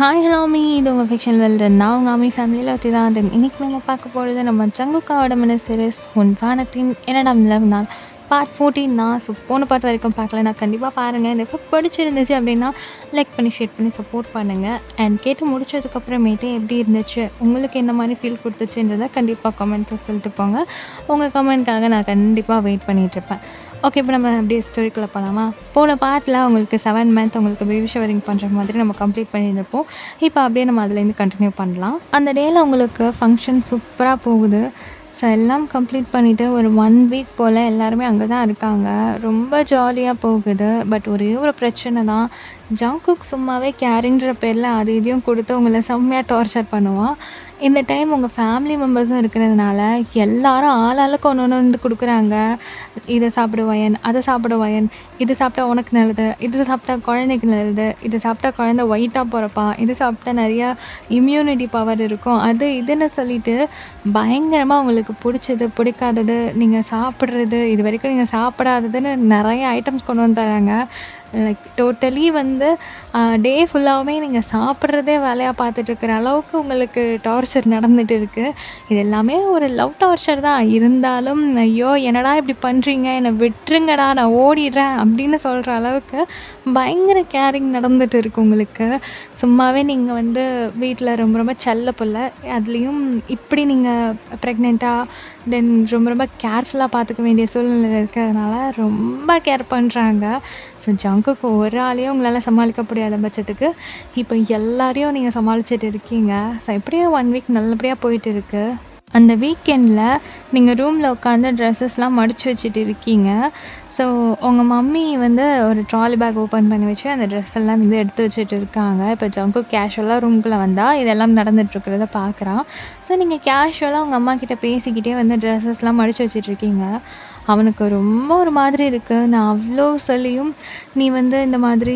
Hi hello me இது உங்கள் fiction well done. நான் உங்கள் ஆமி ஃபேமிலியில் ஒருத்தி தான். இன்னைக்கு நம்ம பார்க்க போகிறது நம்ம ஜங்குக்காவோட மினி சீரிஸ் உன் வானத்தின் 2ஆம் நிலவு நாள் பார்ட் 14 தான். ஸோ போன பார்ட் வரைக்கும் பார்க்கல, நான் கண்டிப்பாக பாருங்கள். இந்த எஃபெக்ட் பிடிச்சிருந்துச்சு அப்படின்னா லைக் பண்ணி ஷேர் பண்ணி சப்போர்ட் பண்ணுங்கள். அண்ட் கேட்டு முடிச்சதுக்கப்புறமேட்டு எப்படி இருந்துச்சு, உங்களுக்கு என்ன மாதிரி ஃபீல் கொடுத்துச்சுன்றதை கண்டிப்பாக கமெண்ட்டில் சொல்லிட்டு போங்க. உங்கள் கமெண்ட்காக நான் கண்டிப்பாக வெயிட் பண்ணிகிட்ருப்பேன். ஓகே, இப்போ நம்ம அப்படியே ஸ்டோரிக்குள்ளே போகலாமா? போன பார்ட்டில் உங்களுக்கு 7 மந்த் உங்களுக்கு பேபி ஷவரிங் பண்ணுற மாதிரி நம்ம கம்ப்ளீட் பண்ணியிருப்போம். இப்போ அப்படியே நம்ம அதுலேருந்து கண்டினியூ பண்ணலாம். அந்த டேயில் உங்களுக்கு ஃபங்க்ஷன் சூப்பராக போகுது. ஸோ எல்லாம் கம்ப்ளீட் பண்ணிவிட்டு ஒரு 1 வீக் போல் எல்லாருமே அங்கே தான் இருக்காங்க. ரொம்ப ஜாலியாக போகுது. பட் ஒரே ஒரு பிரச்சனை தான். ஜங்குக் சும்மாவே கேரிங்கிற பேரில் அது இதையும் கொடுத்து உங்களை செம்மையாக டார்ச்சர் பண்ணுவான். இந்த டைம் உங்கள் ஃபேமிலி மெம்பர்ஸும் இருக்கிறதுனால எல்லாரும் ஆளாளுக்கு ஒன்று ஒன்று வந்து கொடுக்குறாங்க. இதை சாப்பிடுவாயன், அதை சாப்பிடுவாயன், இது சாப்பிட்டா உனக்கு நல்லது, இது சாப்பிட்டா குழந்தைக்கு நல்லது, இது சாப்பிட்டா குழந்தை ஒயிட்டாக பிறப்பான், இது சாப்பிட்டா நிறையா இம்யூனிட்டி பவர் இருக்கும், அது இதுன்னு சொல்லிட்டு பயங்கரமாக உங்களுக்கு பிடிச்சது பிடிக்காதது, நீங்கள் சாப்பிட்றது இது வரைக்கும் நீங்கள் சாப்பிடாததுன்னு நிறைய ஐட்டம்ஸ் கொண்டு வந்து தராங்க. லைக் டோட்டலி வந்து டே ஃபுல்லாகவுமே நீங்கள் சாப்பிட்றதே வேலையாக பார்த்துட்ருக்குற அளவுக்கு உங்களுக்கு டார்ச்சர் நடந்துகிட்டு இருக்குது. இது எல்லாமே ஒரு லவ் டார்ச்சர் தான். இருந்தாலும் ஐயோ என்னடா இப்படி பண்ணுறீங்க, என்னை விட்டுருங்கடா நான் ஓடிடுறேன் அப்படின்னு சொல்கிற அளவுக்கு பயங்கர கேரிங் நடந்துகிட்டு இருக்குது உங்களுக்கு. சும்மாவே நீங்கள் வந்து வீட்டில் ரொம்ப ரொம்ப செல்ல பிள்ளை, அதுலேயும் இப்படி நீங்கள் ப்ரெக்னெண்ட்டாக தென் ரொம்ப ரொம்ப கேர்ஃபுல்லாக பார்த்துக்க வேண்டிய சூழ்நிலை இருக்கிறதுனால ரொம்ப கேர் பண்ணுறாங்க. ஸோ ஜங்குக்கு ஒரு ஆளையும் உங்களால் சமாளிக்க முடியாத பட்சத்துக்கு இப்போ எல்லாரையும் நீங்கள் சமாளிச்சுட்டு இருக்கீங்க. ஸோ எப்படியும் 1 வீக் நல்லபடியாக போயிட்டு இருக்குது. அந்த வீக்கெண்டில் நீங்கள் ரூமில் உட்காந்து ட்ரெஸ்ஸஸ்லாம் மடித்து வச்சுட்டு இருக்கீங்க. ஸோ உங்கள் மம்மி வந்து ஒரு ட்ராலி பேக் ஓப்பன் பண்ணி வச்சு அந்த ட்ரெஸ் எல்லாம் வந்து எடுத்து வச்சுட்டு இருக்காங்க. இப்போ ஜங்கு கேஷுவலாக ரூம்குள்ளே வந்தால் இதெல்லாம் நடந்துகிட்ருக்கிறத பார்க்குறான். ஸோ நீங்கள் கேஷுவலாக உங்கள் அம்மா கிட்டே பேசிக்கிட்டே வந்து ட்ரெஸ்ஸஸ்லாம் மடித்து வச்சிட்ருக்கீங்க. அவனுக்கு ரொம்ப ஒரு மாதிரி இருக்குது. நான் அவ்வளோ சொல்லியும் நீ வந்து இந்த மாதிரி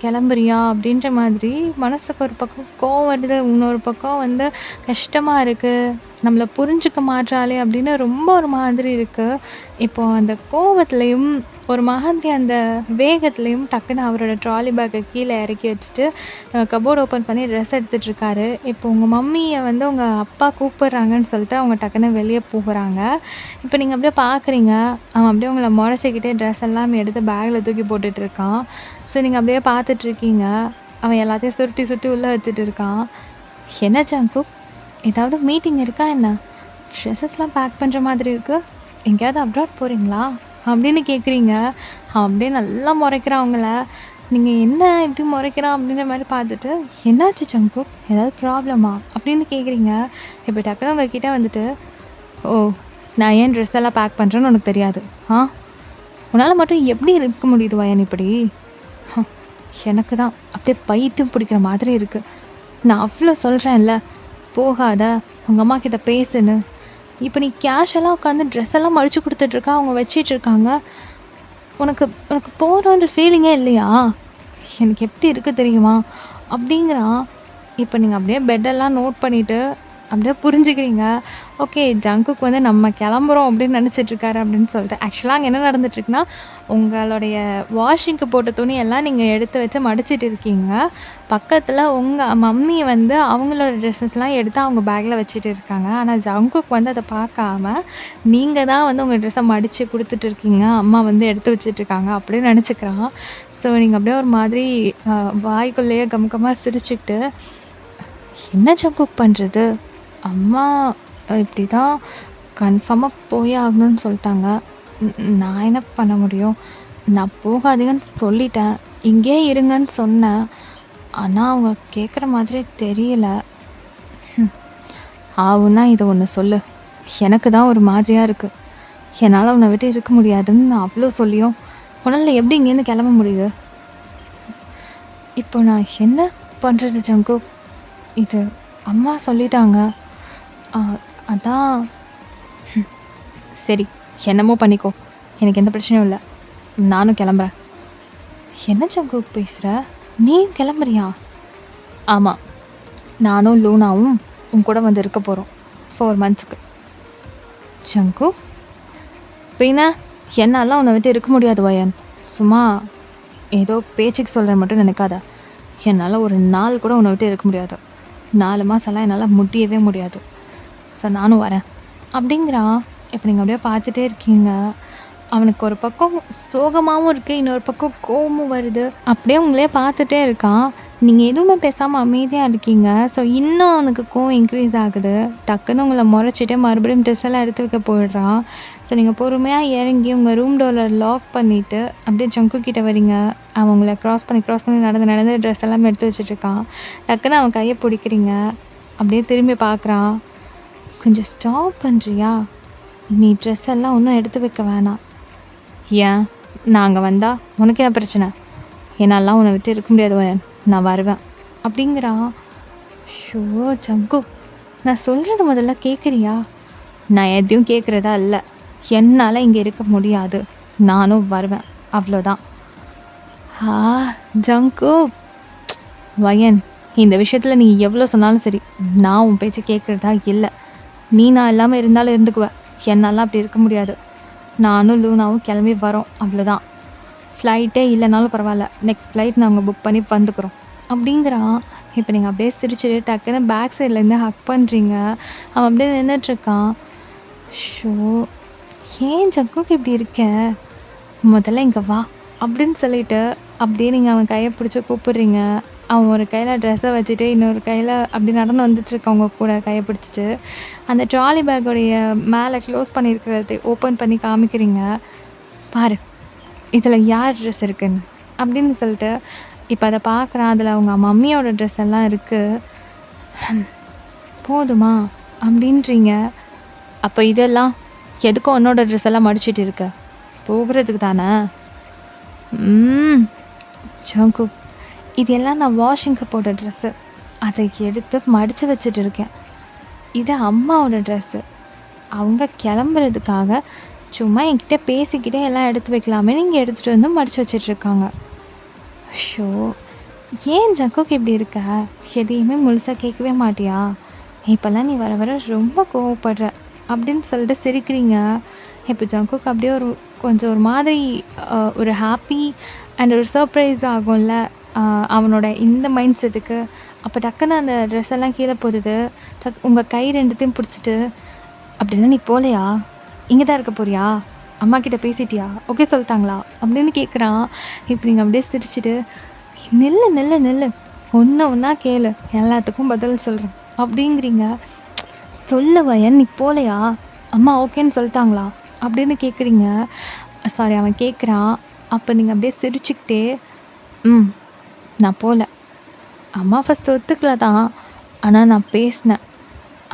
கிளம்புறியா அப்படின்ற மாதிரி மனசுக்கு ஒரு பக்கம் கோவம் வருது, இன்னொரு பக்கம் வந்து கஷ்டமாக இருக்குது, நம்மளை புரிஞ்சுக்க மாட்றாளே அப்படின்னு ரொம்ப ஒரு மாதிரி இருக்குது. இப்போது அந்த கோவத்துலேயும் ஒரு மாதிரி அந்த வேகத்துலேயும் டக்குன்னு அவரோட ட்ராலி பேக்கை கீழே இறக்கி வச்சுட்டு கபோர்டு ஓப்பன் பண்ணி ட்ரெஸ் எடுத்துகிட்ருக்காரு. இப்போ உங்கள் மம்மியை வந்து உங்கள் அப்பா கூப்பிட்றாங்கன்னு சொல்லிட்டு அவங்க டக்குன்னு வெளியே போகிறாங்க. இப்போ நீங்கள் அப்படியே பார்க்குறீங்க, அவன் அப்படியே உங்களை முறைச்சிக்கிட்டே ட்ரெஸ் எல்லாம் எடுத்து பேக்கில் தூக்கி போட்டுட்ருக்கான். ஸோ நீங்கள் அப்படியே பார்த்துட்ருக்கீங்க. அவன் எல்லாத்தையும் சுருட்டி சுருட்டி உள்ளே வச்சுட்டு இருக்கான். என்ன ஜங்கு, ஏதாவது மீட்டிங் இருக்கா என்ன? ட்ரெஸ்ஸஸ்லாம் பேக் பண்ணுற மாதிரி இருக்குது, எங்கேயாவது அப்ராட் போகிறீங்களா அப்படின்னு கேட்குறீங்க. அவன் அப்படியே நல்லா முறைக்கிறான் அவங்கள. நீங்கள் என்ன இப்படி முறைக்கிறான் அப்படின்ற மாதிரி பார்த்துட்டு, என்னாச்சு ஜங்கு, ஏதாவது ப்ராப்ளமா அப்படின்னு கேட்குறீங்க. இப்போ டக்குனு உங்ககிட்ட வந்துட்டு, ஓ நான் ஏன் ட்ரெஸ் எல்லாம் பேக் பண்ணுறேன்னு உனக்கு தெரியாது, உன்னால் மட்டும் எப்படி இருக்க முடியுது வயன் இப்படி? எனக்கு தான் அப்படியே பைத்தியம் பிடிக்கிற மாதிரி இருக்குது. நான் அவ்வளோ சொல்கிறேன்ல போகாத, உங்கள் அம்மா கிட்ட பேசுன்னு. இப்போ நீ கேஷுவலாக உட்காந்து ட்ரெஸ் எல்லாம் மடித்து கொடுத்துட்ருக்கா, அவங்க வச்சிட்ருக்காங்க. உனக்கு உனக்கு போகிறோன்ற ஃபீலிங்கே இல்லையா? எனக்கு எப்படி இருக்குது தெரியுமா அப்படிங்கிறான். இப்போ நீங்கள் அப்படியே பெட்டெல்லாம் நோட் பண்ணிவிட்டு அப்படியே புரிஞ்சுக்கிறீங்க. ஓகே, ஜங்குக்கு வந்து நம்ம கிளம்புறோம் அப்படின்னு நினச்சிட்ருக்காரு அப்படின்னு சொல்லிட்டு. ஆக்சுவலாக அங்கே என்ன நடந்துட்டுருக்குன்னா, உங்களுடைய வாஷிங்க்கு போட்ட துணியெல்லாம் நீங்கள் எடுத்து வச்சு மடிச்சிட்டு இருக்கீங்க. பக்கத்தில் உங்கள் மம்மி வந்து அவங்களோட ட்ரெஸ்ஸஸ்லாம் எடுத்து அவங்க பேக்கில் வச்சுட்டு இருக்காங்க. ஆனால் ஜங்குக்கு வந்து அதை பார்க்காம நீங்கள் தான் வந்து உங்கள் ட்ரெஸ்ஸை மடித்து கொடுத்துட்டு இருக்கீங்க, அம்மா வந்து எடுத்து வச்சிட்ருக்காங்க அப்படின்னு நினச்சிக்கிறான். ஸோ நீங்கள் அப்படியே ஒரு மாதிரி வாய்க்குள்ளேயே கமகமாக சிரிச்சுக்கிட்டு, என்ன ஜங்குக் பண்ணுறது, அம்மா இப்படி தான் கன்ஃபார்மாக போயே ஆகணும்னு சொல்லிட்டாங்க, நான் என்ன பண்ண முடியும்? நான் போகாதீங்கன்னு சொல்லிட்டேன், இங்கே இருங்கன்னு சொன்னேன், ஆனால் அவங்க கேட்குற மாதிரி தெரியல. ஆவுன்னா இதை ஒன்று சொல்லு, எனக்கு தான் ஒரு மாதிரியாக இருக்குது, என்னால் உன்னை விட்டு இருக்க முடியாதுன்னு நான் அவ்வளோ சொல்லியும் உன்னால் எப்படி இங்கேருந்து கிளம்ப முடியுது? இப்போ நான் என்ன பண்ணுறது ஜங்கு? இது அம்மா சொல்லிட்டாங்க, அதான். சரி, என்னமோ பண்ணிக்கோ, எனக்கு எந்த பிரச்சனையும் இல்லை, நானும் கிளம்புறேன். என்ன ஜங்கு பேசுகிற, நீயும் கிளம்புறியா? ஆமாம், நானும் லூனாவும் உன் கூட வந்து இருக்க போகிறோம் 4 மந்த்ஸ்க்கு. ஜங்கு, பின்ன என்னாலாம் உன்னை விட்டு இருக்க முடியாது வயன், சும்மா ஏதோ பேச்சுக்கு சொல்கிறேன் மட்டும் நினைக்காத. என்னால் ஒரு நாள் கூட உன்னை விட்டு இருக்க முடியாது. 4 மாதம்லாம் என்னால் முடியவே முடியாது. ஸோ நானும் வரேன் அப்படிங்கிறான். இப்போ நீங்கள் அப்படியே பார்த்துட்டே இருக்கீங்க. அவனுக்கு ஒரு பக்கம் சோகமாகவும் இருக்குது, இன்னொரு பக்கம் கோவமும் வருது. அப்படியே உங்களே பார்த்துட்டே இருக்கான். நீங்கள் எதுவுமே பேசாமல் அமைதியாக இருக்கீங்க. ஸோ இன்னும் அவனுக்கு கோவம் இன்க்ரீஸ் ஆகுது. டக்குன்னு உங்களை முறைச்சிட்டு மறுபடியும் ட்ரெஸ் எல்லாம் எடுத்து வைக்க போயிடுறான். ஸோ நீங்கள் பொறுமையாக இறங்கி உங்கள் ரூம் டோரில் லாக் பண்ணிவிட்டு அப்படியே ஜங்கு கிட்ட வரீங்க. அவன் உங்களை க்ராஸ் பண்ணி நடந்து ட்ரெஸ் எல்லாமே எடுத்து வச்சுட்ருக்கான். டக்குன்னு அவன் கையை பிடிக்கிறீங்க. அப்படியே திரும்பி பார்க்குறான். கொஞ்சம் ஸ்டாப் பண்ணுறியா? நீ ட்ரெஸ் எல்லாம் ஒன்றும் எடுத்து வைக்க வேணாம். ஏன்? நான் அங்கே வந்தால் உனக்கு என்ன பிரச்சனை? என்னாலாம் உன்னை விட்டு இருக்க முடியாது வயன், நான் வருவேன் அப்படிங்கிறான். ஷோ ஜங்கு, நான் சொல்கிறது முதல்ல கேட்குறியா? நான் எதையும் கேட்குறதா இல்லை. என்னால் இங்கே இருக்க முடியாது, நானும் வருவேன், அவ்வளோதான். ஆ ஜங்கு வயன், இந்த விஷயத்தில் நீ எவ்வளோ சொன்னாலும் சரி, நான் உன் பேச்சு கேட்குறதா இல்லை. நீ நான் இல்லாமல் இருந்தாலும் இருந்துக்குவேன். என்னால் அப்படி இருக்க முடியாது. நானும் லூனாவும் கிளம்பி வரோம், அவ்வளோதான். ஃப்ளைட்டே இல்லைனாலும் பரவாயில்ல, நெக்ஸ்ட் ஃப்ளைட் நாங்கள் புக் பண்ணி வந்துக்கிறோம் அப்படிங்கிறான். இப்போ நீங்கள் அப்படியே சிரிச்சுட்டு டக்குன்னு பேக் சைட்லேருந்து ஹக் பண்ணுறீங்க. அவன் அப்படியே நின்றுட்டுருக்கான். ஷோ ஏன் ஜங்குக்கு இப்படி இருக்க? முதல்ல இங்கே வா அப்படின்னு சொல்லிட்டு அப்படியே நீங்கள் அவன் கையை பிடிச்சி கூப்பிடுறீங்க. அவன் ஒரு கையில் ட்ரெஸ்ஸை வச்சுட்டு இன்னொரு கையில் அப்படி நடந்து வந்துட்டுருக்கவங்க கூட கையை பிடிச்சிட்டு அந்த ட்ராலி பேக்கோடைய மேலே க்ளோஸ் பண்ணியிருக்கிறத ஓப்பன் பண்ணி காமிக்கிறீங்க. பாரு, இதில் யார் ட்ரெஸ் இருக்குன்னு அப்படின்னு சொல்லிட்டு இப்போ அதை பார்க்குறான். அதில் அவங்க மம்மியோட ட்ரெஸ் எல்லாம் இருக்குது. போதுமா அப்படின்றீங்க. அப்போ இதெல்லாம் எதுக்கும் உன்னோட ட்ரெஸ் எல்லாம் மடிச்சிட்டு இருக்க? போகிறதுக்கு தானே? ஜங்கு, இது எல்லாம் நான் வாஷிங்க்கு போட்ட ட்ரெஸ்ஸு. அதை எடுத்து மடித்து வச்சுட்டு இருக்கேன். இது அம்மாவோட ட்ரெஸ்ஸு. அவங்க கிளம்புறதுக்காக சும்மா என்கிட்ட பேசிக்கிட்டே எல்லாம் எடுத்து வைக்கலாமே நீங்கள் எடுத்துகிட்டு வந்து மடித்து வச்சிட்ருக்காங்க. ஷோ ஏன் ஜங்குக்கு இப்படி இருக்க? எதையுமே முழுசாக கேட்கவே மாட்டியா? இப்போல்லாம் நீ வர வர ரொம்ப கோவப்படுற அப்படின்னு சொல்லிட்டு சிரிக்கிறீங்க. இப்போ ஜங்குக்கு அப்படியே கொஞ்சம் ஒரு மாதிரி ஒரு ஹாப்பி அண்ட் ஒரு சர்ப்ரைஸ் ஆகும்ல அவனோட இந்த மைண்ட் செட்டுக்கு. அப்போ டக்குன்னு அந்த ட்ரெஸ் எல்லாம் கீழே போடுது. உங்கள் கை ரெண்டுத்தையும் பிடிச்சிட்டு, அப்படின்னா நீ போகலையா? இங்கே தான் இருக்க போறியா? அம்மா கிட்ட பேசிட்டியா? ஓகே சொல்லிட்டாங்களா அப்படின்னு கேட்குறான். இப்போ நீங்கள் அப்படியே சிரிச்சிட்டு, நில்லு நில்லு நில்லு, ஒன்று ஒன்றா கேளு, எல்லாத்துக்கும் பதில் சொல்கிறேன் அப்படிங்கிறீங்க. சொல்ல வயன், நீ போகலையா? அம்மா ஓகேன்னு சொல்லிட்டாங்களா அப்படின்னு கேட்குறீங்க. சாரி, அவன் கேட்குறான். அப்போ நீங்கள் அப்படியே சிரிச்சுக்கிட்டே, நான் போகல. அம்மா ஃபஸ்ட்டு ஒத்துக்கல தான், ஆனால் நான் பேசினேன்.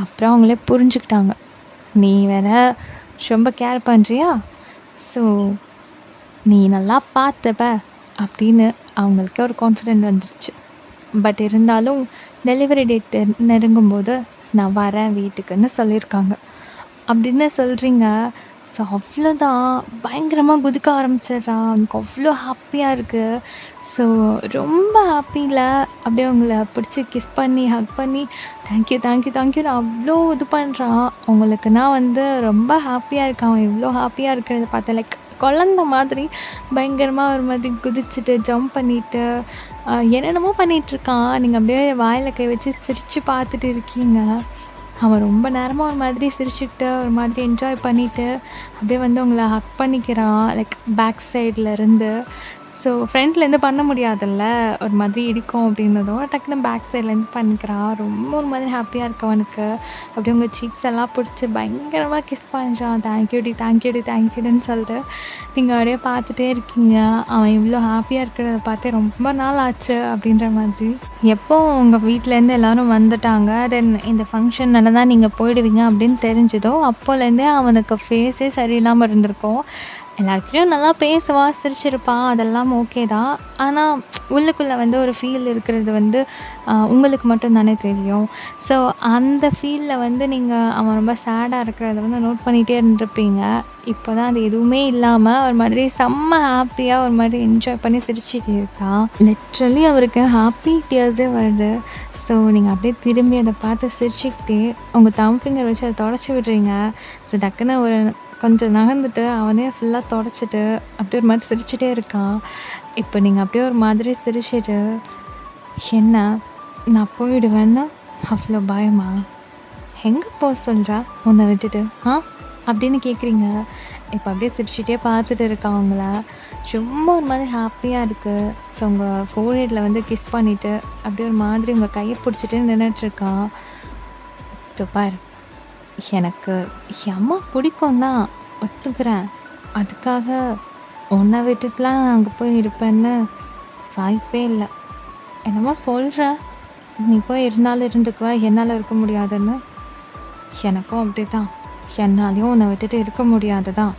அப்புறம் அவங்களே புரிஞ்சுக்கிட்டாங்க. நீ வேற ரொம்ப கேர் பண்ணுறியா, ஸோ நீ நல்லா பார்த்துப்ப அப்படின்னு அவங்களுக்கு ஒரு கான்ஃபிடென்ட் வந்துருச்சு. பட் இருந்தாலும் டெலிவரி டேட் நெருங்கும்போது நான் வரேன் வீட்டுக்குன்னு சொல்லியிருக்காங்க அப்படின்னு சொல்கிறீங்க. ஸோ அவ்வளோதான், பயங்கரமாக குதிக்க ஆரம்பிச்சிடுறான். அவனுக்கு அவ்வளோ ஹாப்பியாக இருக்குது. ஸோ ரொம்ப ஹாப்பியில் அப்படியே அவங்கள பிடிச்சி கிஸ் பண்ணி ஹக் பண்ணி தேங்க்யூ தேங்க்யூ தேங்க்யூன்னு அவ்வளோ இது பண்ணுறான். அவங்களுக்குன்னா ரொம்ப ஹாப்பியாக இருக்கான். அவன் இவ்வளோ ஹாப்பியாக இருக்கிறத பார்த்தா லைக் குழந்த மாதிரி பயங்கரமாக ஒரு மாதிரி குதிச்சுட்டு ஜம்ப் பண்ணிவிட்டு என்னென்னமோ பண்ணிகிட்ருக்கான். நீங்கள் அப்படியே வாயில் கை வச்சு சிரித்து பார்த்துட்டு இருக்கீங்க. அவன் ரொம்ப நேரமாக ஒரு மாதிரி சிரிச்சுக்கிட்டு ஒரு மாதிரி என்ஜாய் பண்ணிவிட்டு அப்படியே உங்களை ஹக் பண்ணிக்கிறான் லைக் பேக் சைட்லேருந்து. ஸோ ஃப்ரண்ட்லேருந்து பண்ண முடியாதுல்ல, ஒரு மாதிரி இடிக்கும் அப்படின்னதும் டக்குன்னு பேக் சைட்லேருந்து பண்ணிக்கிறான். ரொம்ப ஒரு மாதிரி ஹாப்பியாக இருக்கு அவனுக்கு. அப்படியே உங்கள் சீக்ஸ் எல்லாம் பிடிச்சி பயங்கரமாக கிஸ் பண்ணுறான். தேங்க்யூடி தேங்க்யூடி தேங்க்யூடின்னு சொல்லிட்டு நீங்கள் அப்படியே பார்த்துட்டே இருக்கீங்க. அவன் இவ்வளோ ஹாப்பியாக இருக்கிறத பார்த்தே ரொம்ப நாள் ஆச்சு அப்படின்ற மாதிரி. எப்போ உங்கள் வீட்டிலேருந்து எல்லோரும் வந்துட்டாங்க, தென் இந்த ஃபங்க்ஷன் நடந்தால் நீங்கள் போயிடுவீங்க அப்படின்னு தெரிஞ்சதோ அப்போலேருந்தே அவனுக்கு ஃபேஸே சரியில்லாமல் இருந்திருக்கும். எல்லாருக்கிட்டையும் நல்லா பேசுவான், சிரிச்சிருப்பான், அதெல்லாம் ஓகே தான். ஆனால் உள்ளுக்குள்ளே ஒரு ஃபீல் இருக்கிறது உங்களுக்கு மட்டும் தானே தெரியும். ஸோ அந்த ஃபீலில் நீங்கள் அவன் ரொம்ப சேடாக இருக்கிறத நோட் பண்ணிகிட்டே இருந்திருப்பீங்க. இப்போ தான் அது எதுவுமே இல்லாமல் ஒரு மாதிரி செம்ம ஹாப்பியாக ஒரு மாதிரி என்ஜாய் பண்ணி சிரிச்சிட்டு இருக்கான். லிட்ரலி அவருக்கு ஹாப்பி டியர்ஸே வருது. ஸோ நீங்கள் அப்படியே திரும்பி அதை பார்த்து சிரிச்சுக்கிட்டே உங்கள் தம் ஃபிங்கர் வச்சு அதை தொடச்சி விடுறீங்க. ஸோ டக்குன்னு ஒரு கொஞ்சம் நகர்ந்துட்டு அவனே ஃபுல்லாக தொடச்சிட்டு அப்படியே ஒரு மாதிரி சிரிச்சிட்டே இருக்கான். இப்போ நீங்கள் அப்படியே ஒரு மாதிரி சிரிச்சிட்டு, என்ன நான் போயிடுவேன்னு அவ்வளோ பயமா? எங்கே போக சொல்கிறா உன்னை விட்டுட்டு? ஆ அப்படின்னு கேட்குறீங்க. இப்போ அப்படியே சிரிச்சுட்டே பார்த்துட்டு இருக்கா அவங்கள. ரொம்ப ஒரு மாதிரி ஹாப்பியாக இருக்குது. ஸோ உங்கள் ஃபோர்ஹெட்டில் வந்து கிஸ் பண்ணிவிட்டு அப்படியே ஒரு மாதிரி உங்கள் கையை பிடிச்சிட்டு நின்றுட்டுருக்கா. பாரு, எனக்கு என் அம்மா பிடிக்கும் தான், ஒத்துக்கிறேன். அதுக்காக உன்னை விட்டுட்டுலாம் நான் அங்கே போய் இருப்பேன்னு வாய்ப்பே இல்லை. என்னமோ சொல்கிற, நீ போய் இருந்தாலும் இருந்துக்குவ, என்னால் இருக்க முடியாதுன்னு. எனக்கும் அப்படி தான், என்னாலையும் உன்னை விட்டுட்டு இருக்க முடியாது தான்.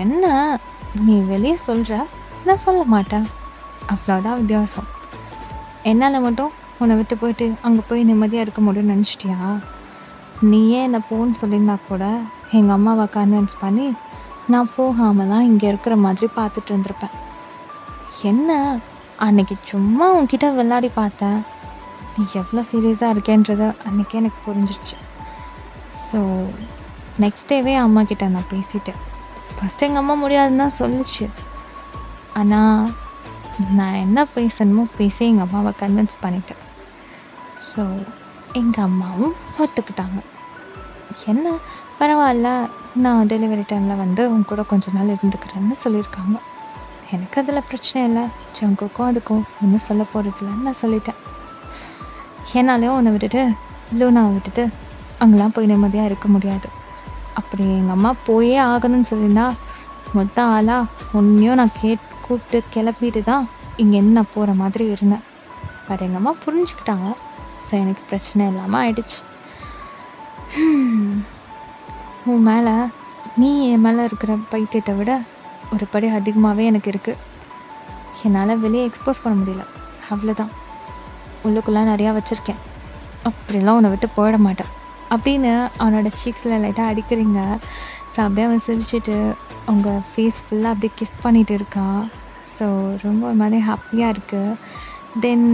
என்ன நீ வெளியே சொல்கிற, நான் சொல்ல மாட்டேன், அவ்வளோதான் வித்தியாசம். என்னால் மட்டும் உன்னை விட்டு போயிட்டு அங்கே போய் நிம்மதியாக இருக்க முடியும்னு நினச்சிட்டியா? நீயே என்னை போன்னு சொல்லியிருந்தா கூட எங்கள் அம்மாவை கன்வின்ஸ் பண்ணி நான் போகாமலாம் இங்கே இருக்கிற மாதிரி பார்த்துட்டு இருந்திருப்பேன். என்ன அன்னைக்கு சும்மா உன்கிட்ட விளையாடி பார்த்தேன், நீ எவ்வளோ சீரியஸாக இருக்கேன்றது அன்றைக்கே எனக்கு புரிஞ்சிருச்சு. ஸோ நெக்ஸ்ட் டேவே அம்மாக்கிட்ட நான் பேசிட்டேன். ஃபஸ்ட்டு எங்கள் அம்மா முடியாதுன்னு தான் சொல்லிச்சு. ஆனால் நான் என்ன பேசணுமோ பேசி எங்கள் அம்மாவை கன்வின்ஸ் பண்ணிட்டேன். ஸோ எங்கள் அம்மாவும் ஒத்துக்கிட்டாங்க. என்ன பரவாயில்ல, நான் டெலிவரி டைமில் வந்து உன் கூட கொஞ்ச நாள் இருந்துக்கிறேன்னு சொல்லியிருக்காங்க. எனக்கு அதில் பிரச்சனை இல்லை. ஜங்குக்கும் அதுக்கும் ஒன்றும் சொல்ல போகிறதில்லன்னு நான் சொல்லிட்டேன். என்னாலையும் உன்னை விட்டுட்டு லூனாவை விட்டுட்டு அங்கெல்லாம் போய் நிம்மதியாக இருக்க முடியாது. அப்படி எங்கள் அம்மா போயே ஆகணும்னு சொல்லியிருந்தா மொத்த ஆளாக ஒன்றையும் நான் கூப்பிட்டு கிளப்பிட்டு தான் இங்கேருந்து நான் போகிற மாதிரி இருந்தேன். பட் எங்கள் அம்மா புரிஞ்சுக்கிட்டாங்க. ஸோ எனக்கு பிரச்சனை இல்லாமல் ஆயிடுச்சு. உன் மேலே, நீ என் மேலே இருக்கிற பைத்தியத்தை விட ஒரு படி அதிகமாகவே எனக்கு இருக்குது. என்னால் வெளியே எக்ஸ்போஸ் பண்ண முடியல, அவ்வளோதான். உள்ளுக்குள்ளே நிறையா வச்சுருக்கேன். அப்படிலாம் உன்னை விட்டு போயிட மாட்டேன் அப்படின்னு அவனோட சீக்ஸில் லைட்டாக அடிக்கிறீங்க. ஸோ அப்படியே அவன் சிரிச்சுட்டு அவங்க ஃபேஸ் ஃபுல்லாக அப்படியே கிஸ் பண்ணிகிட்டு இருக்கான். ஸோ ரொம்ப ஒரு மாதிரி ஹாப்பியாக இருக்குது. தென்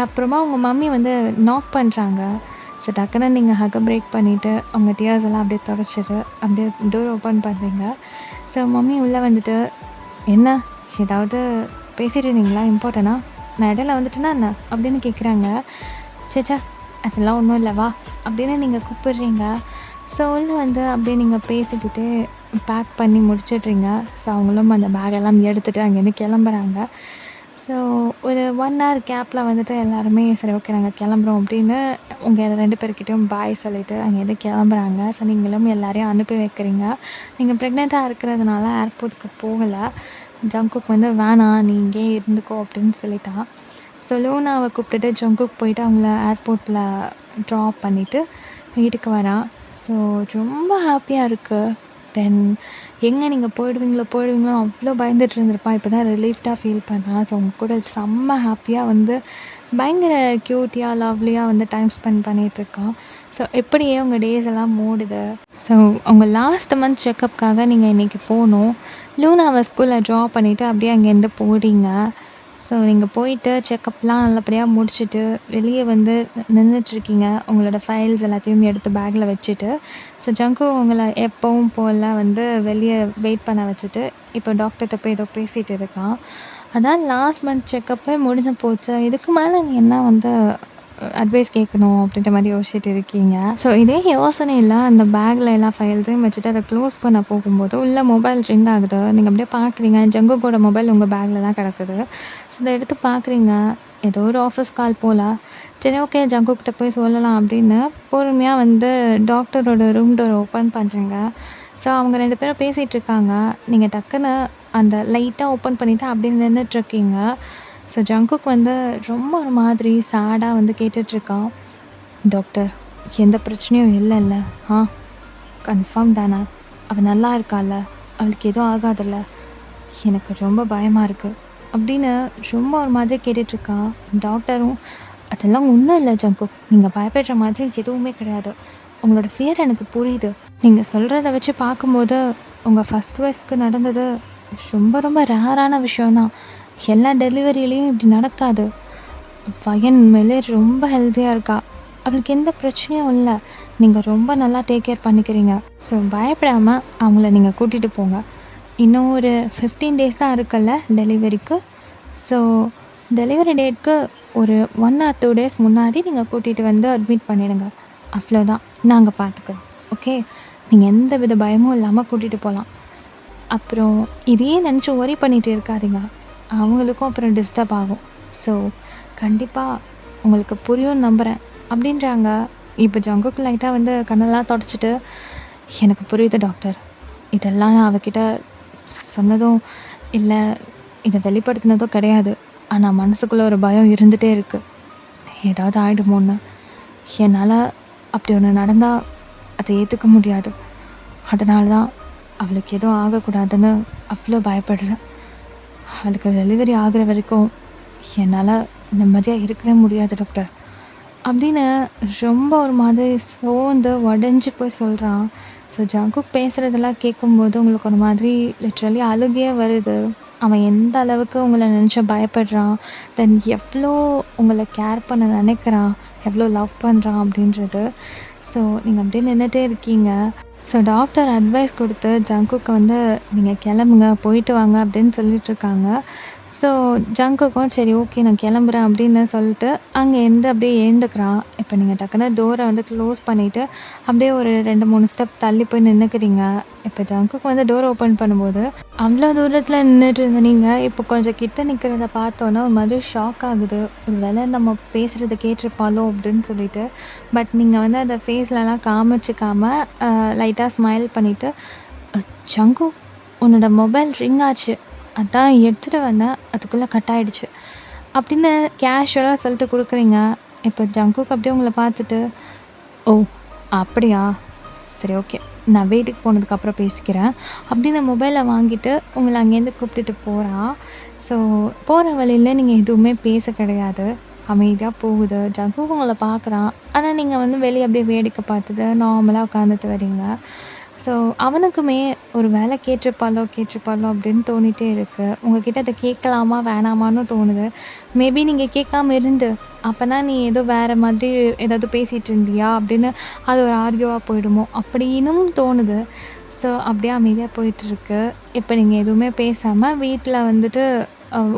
அப்புறமா உங்கள் மம்மி வந்து நாக் பண்ணுறாங்க. ஸோ டக்குன்னு நீங்கள் ஹக்கை பிரேக் பண்ணிவிட்டு அவங்க டியர்ஸ் எல்லாம் அப்படியே தொடச்சிட்டு அப்படியே டோர் ஓப்பன் பண்ணுறீங்க. ஸோ மம்மி உள்ளே வந்துட்டு, என்ன ஏதாவது பேசிட்டு இருந்தீங்களா இம்பார்ட்டனா? நான் இடையில வந்துட்டேன்னா என்ன அப்படின்னு கேட்குறாங்க. சேச்சா அதெல்லாம் ஒன்றும் இல்லை வா அப்படின்னு நீங்கள் கூப்பிடுறீங்க. ஸோ உள்ளே வந்து அப்படியே நீங்கள் பேசிக்கிட்டு பேக் பண்ணி முடிச்சிடுறீங்க. ஸோ அவங்களும் அந்த பேக்கெல்லாம் எடுத்துகிட்டு அங்கேருந்து கிளம்புறாங்க. ஸோ ஒரு 1 hour கேப்பில் வந்துட்டு எல்லாருமே சரி ஓகே நாங்கள் கிளம்புறோம் அப்படின்னு உங்கள் 2 பேர்கிட்டையும் பாய் சொல்லிவிட்டு அங்கேருந்து கிளம்புறாங்க. ஸோ நீங்களும் எல்லாரையும் அனுப்பி வைக்கிறீங்க. நீங்கள் ப்ரெக்னெண்ட்டாக இருக்கிறதுனால ஏர்போர்ட்டுக்கு போகலை. ஜங்குக் வந்து வேணாம் நீ இங்கே இருந்துக்கோ அப்படின்னு சொல்லிட்டான். ஸோ லூனாவை கூப்பிட்டுட்டு ஜங்குக் போயிட்டு அவங்கள ஏர்போர்ட்டில் ட்ராப் பண்ணிவிட்டு வீட்டுக்கு வரான். ஸோ ரொம்ப ஹாப்பியாக இருக்குது. தென் எங்கே நீங்கள் போயிடுவீங்களோ அவ்வளோ பயந்துட்டு இருந்திருப்பான். இப்போ தான் ரிலீஃப்டாக ஃபீல் பண்ணுறான். ஸோ அவங்க கூட செம்ம ஹாப்பியாக வந்து பயங்கர க்யூட்டியாக லவ்லியாக வந்து டைம் ஸ்பெண்ட் பண்ணிகிட்ருக்கான். ஸோ இப்படியே உங்கள் டேஸ் எல்லாம் மூடுது. ஸோ உங்கள் லாஸ்ட் மந்த் செக்கப்புக்காக நீங்கள் இன்றைக்கி போகணும். லூனாவை ஸ்கூலில் ட்ராப் பண்ணிவிட்டு அப்படியே அங்கேருந்து போகிறீங்க. ஸோ நீங்கள் போயிட்டு செக்கப்லாம் நல்லபடியாக முடிச்சுட்டு வெளியே வந்து நின்றுட்டுருக்கீங்க. உங்களோட ஃபைல்ஸ் எல்லாத்தையும் எடுத்து பேக்கில் வச்சுட்டு. ஸோ ஜங்கு உங்களை எப்போவும் போல் வந்து வெளியே வெயிட் பண்ண வச்சுட்டு இப்போ டாக்டர்கிட்ட போய் ஏதோ பேசிகிட்டு இருக்கான். அதான் லாஸ்ட் மந்த் செக்கப்பே முடிஞ்சு போச்சு, இதுக்கு மேலே நீ என்ன வந்து அட்வைஸ் கேட்கணும் அப்படின்ற மாதிரி யோசிச்சுட்டு இருக்கீங்க. ஸோ இதே யோசனையில் அந்த பேக்கில் எல்லா ஃபைல்ஸையும் வச்சுட்டு அதை க்ளோஸ் பண்ண போகும்போது உள்ளே மொபைல் ரிங் ஆகுது. நீங்கள் அப்படியே பார்க்குறீங்க, ஜங்குக்கோட மொபைல் உங்கள் பேக்கில் தான் கிடக்குது. ஸோ இதை எடுத்து பார்க்குறீங்க, ஏதோ ஒரு ஆஃபீஸ் கால் போல். சரி ஓகே ஜங்குக்கிட்ட போய் சொல்லலாம் அப்படின்னு பொறுமையாக வந்து டாக்டரோட ரூம் டோர் ஓப்பன் பண்ணுறீங்க. ஸோ அவங்க 2 பேரும் பேசிகிட்டு இருக்காங்க. நீங்கள் டக்குன்னு அந்த லைட்டாக ஓப்பன் பண்ணிவிட்டு அப்படியே நின்றுட்டுருக்கீங்க. ஸோ ஜங்குக் வந்து ரொம்ப ஒரு மாதிரி சேடாக வந்து கேட்டுட்ருக்கான். டாக்டர் எந்த பிரச்சனையும் இல்லைல்ல? கன்ஃபார்ம் தானே? அவள் நல்லா இருக்கால? அவளுக்கு எதுவும் ஆகாதில்ல? எனக்கு ரொம்ப பயமாக இருக்குது அப்படின்னு ரொம்ப ஒரு மாதிரி கேட்டுட்ருக்கான். டாக்டரும் அதெல்லாம் ஒன்றும் இல்லை ஜங்குக், நீங்கள் பயப்படுற மாதிரி எதுவுமே கிடையாது. உங்களோட ஃபியர் எனக்கு புரியுது. நீங்கள் சொல்கிறத வச்சு பார்க்கும்போது உங்கள் ஃபஸ்ட் ஒய்ஃப்க்கு நடந்தது ரொம்ப ரொம்ப ரேரான விஷயந்தான். எல்லா டெலிவரியிலையும் இப்படி நடக்காது. பையன் மேலே ரொம்ப ஹெல்த்தியாக இருக்கா, அவளுக்கு எந்த பிரச்சனையும் இல்லை. நீங்கள் ரொம்ப நல்லா டேக் கேர் பண்ணிக்கிறீங்க. ஸோ பயப்படாமல் அவங்கள நீங்கள் கூட்டிகிட்டு போங்க. இன்னும் ஒரு 15 days தான் இருக்குல்ல டெலிவரிக்கு. ஸோ டெலிவரி டேட்க்கு ஒரு 1 ஆர் 2 டேஸ் முன்னாடி நீங்க கூட்டிட்டு வந்து அட்மிட் பண்ணிடுங்க. அவ்வளோதான். நாங்க பார்த்துக்குறோம். ஓகே. நீங்க எந்த வித பயமும் இல்லாம கூட்டிட்டு போலாம். அப்புறம் இதையே நினச்சி ஒரி பண்ணிட்டு இருக்காதீங்க. அவங்களுக்கும் அப்புறம் டிஸ்டர்ப் ஆகும். ஸோ கண்டிப்பா உங்களுக்கு புரியும்னு நம்புறேன். அப்படின்றாங்க. இப்போ ஜங்குக்கு லைட்டா வந்து கண்ணெல்லாம் தொடச்சிட்டு, "எனக்கு புரியுது டாக்டர். இதெல்லாம் நான் அவகிட்ட சொன்னதும் இல்ல, இத வெளிப்படுத்தினதும் கிடையாது. ஆனா மனசுக்குள்ள ஒரு பயம் இருந்துட்டே இருக்கு. ஏதாவது ஆயிடுமோன்னு. என்னால அப்படி ஒண்ணு நடந்தா அத ஏத்துக்க முடியாது. அதனால தான் அவளுக்கு எதுவும் ஆகக்கூடாதுன்னு அவ்வளோ பயப்படுறேன். அவளுக்கு டெலிவரி ஆகுற வரைக்கும் என்னால நிம்மதியா இருக்கவே முடியாது டாக்டர்." அப்படின்னு ரொம்ப ஒரு மாதிரி சோர்ந்து உடஞ்சி போய் சொல்றான். ஸோ ஜங்குக் பேசுறதெல்லாம் கேட்கும்போது உங்களுக்கு ஒரு மாதிரி லிட்ரலி அழுகையே வருது. அவன் எந்த அளவுக்கு உங்கள நினச்சு பயப்படுறான், தென் எவ்வளோ உங்கள கேர் பண்ண நினைக்கிறான், எவ்வளோ லவ் பண்ணுறான் அப்படின்றது. ஸோ நீங்க அப்படியே நின்னுட்டே இருக்கீங்க. ஸோ டாக்டர் அட்வைஸ் கொடுத்து ஜங்குக்க வந்து "நீங்க கிளம்புங்க, போயிட்டு வாங்க" அப்படின்னு சொல்லிட்டுருக்காங்க. ஸோ ஜங்குக்கும் சரி ஓகே நான் கிளம்புறேன் அப்படின்னு சொல்லிட்டு அங்கேருந்து அப்படியே எழுந்துக்கிறான். இப்போ நீங்கள் டக்குன்னு டோரை வந்து க்ளோஸ் பண்ணிவிட்டு அப்படியே ஒரு 2, 3 ஸ்டெப் தள்ளி போய் நின்றுக்கிறீங்க. இப்போ ஜங்குக்கு வந்து டோர் ஓப்பன் பண்ணும்போது அவ்வளோ தூரத்தில் நின்றுட்டு இருந்த நீங்கள் இப்போ கொஞ்சம் கிட்ட நிற்கிறத பார்த்தோன்னா ஒரு மாதிரி ஷாக் ஆகுது. ஒரு வேளை நம்ம பேசுகிறத கேட்டிருப்பாளோ அப்படின்னு சொல்லிட்டு. பட் நீங்கள் வந்து அதை ஃபேஸ்லலாம் காமிச்சிக்காம லைட்டாக ஸ்மைல் பண்ணிவிட்டு, "ஜங்கு, உன்னோட மொபைல் ரிங் ஆச்சு. அதான் எடுத்துட்டு வந்தேன். அதுக்குள்ள கட் ஆயிடுச்சு." அப்படின்னு கேஷுவலா சொல்லிட்டு குடுக்குறீங்க. இப்போ ஜங்குக் அப்படியே உங்கள பார்த்துட்டு, "ஓ! அப்படியா? சரி ஓகே. நான் வீட்டுக்கு போனதுக்கப்புறம் பேசிக்கிறேன்." அப்படின்னு மொபைல வாங்கிட்டு உங்கள அங்கேருந்து கூப்பிட்டுட்டு போறான். ஸோ போற வழியில நீங்க எதுவுமே பேச கிடையாது. அமைதியா போகுது. ஜங்குக் உங்கள பார்க்குறான். ஆனா நீங்க வந்து வெளிய அப்படியே வேடிக்கை பார்த்துட்டு நார்மலா உட்காந்துட்டு வரீங்க. ஸோ அவனுக்குமே ஒரு வேளை கேட்டிருப்பாளோ அப்படின்னு தோணிட்டே இருக்கு. உங்ககிட்ட அத கேட்கலாமா வேணாமான்னு தோணுது. மேபி நீங்க கேட்காம இருந்து, அப்பனா நீ ஏதோ வேற மாதிரி ஏதாவது பேசிட்டு இருந்தியா அப்படின்னு அது ஒரு ஆர்கியூவா போயிடுமோ அப்படின்னும் தோணுது. ஸோ அப்படியே அமைதியா போயிட்டுருக்கு. இப்போ நீங்க எதுவுமே பேசாம வீட்ல வந்துட்டு